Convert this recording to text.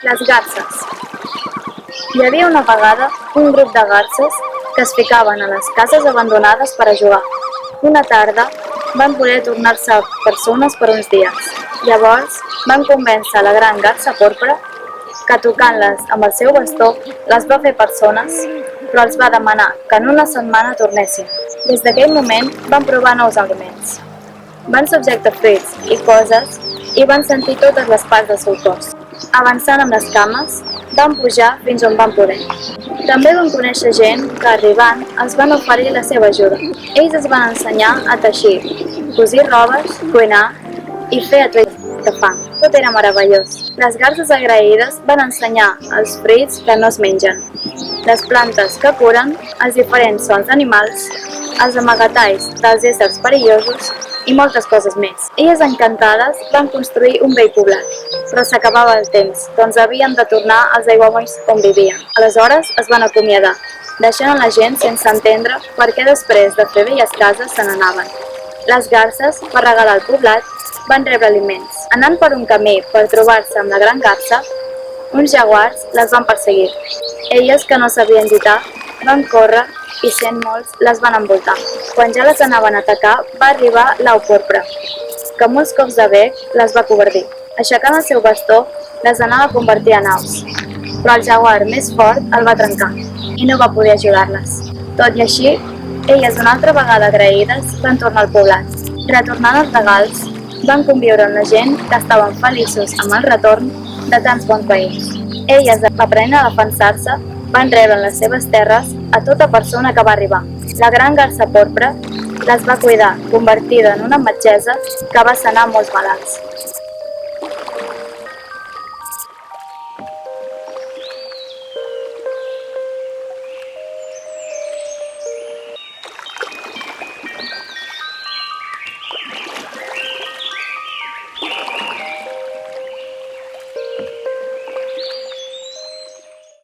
Les garses. Hi havia una vegada un grup de garses que es ficaven a les cases abandonades per a jugar. Una tarda van voler tornar-se persones per uns dies. Llavors van convèncer la gran garsa porpra que tocant-les amb el seu bastó les va fer persones, però els va demanar que en una setmana tornessin. Des d'aquell moment van provar nous aliments. Van subjectar fruits i coses i van sentir totes les parts del seu cos. Avançant amb les cames, van pujar fins on van poder. També van conèixer gent que, arribant, els van oferir la seva ajuda. Ells es van ensenyar a teixir, cosir robes, cuinar i fer atrets de fang. Tot era meravellós. Les garses agraïdes van ensenyar els fruits que no es mengen, les plantes que curen, els diferents sons d'animals, els amagatalls dels éssers perillosos i moltes coses més. Elles encantades van construir un vell poblat, però s'acabava el temps, doncs havien de tornar als aiguamolls on vivien. Aleshores es van acomiadar, deixant a la gent sense entendre per què després de fer velles cases se n'anaven. Les garses, per regalar el poblat, van rebre aliments. Anant per un camí per trobar-se amb la gran garsa, uns jaguars les van perseguir. Elles, que no sabien lluitar, van córrer i sent molts les van envoltar. Quan ja les anaven a atacar, va arribar l'au porpra, que amb uns cops de bec les va covardir. Aixecant el seu bastó, les anava a convertir en aus, però el jaguar més fort el va trencar i no va poder ajudar-les. Tot i així, elles una altra vegada agraïdes van tornar al poblat. Retornant als regals, van conviure amb la gent que estaven feliços amb el retorn de tants bons veïns. Elles, aprenent a defensar-se, van rebre en les seves terres a tota persona que va arribar. La gran garsa porpra les va cuidar, convertida en una metgessa que va sanar molts malalts.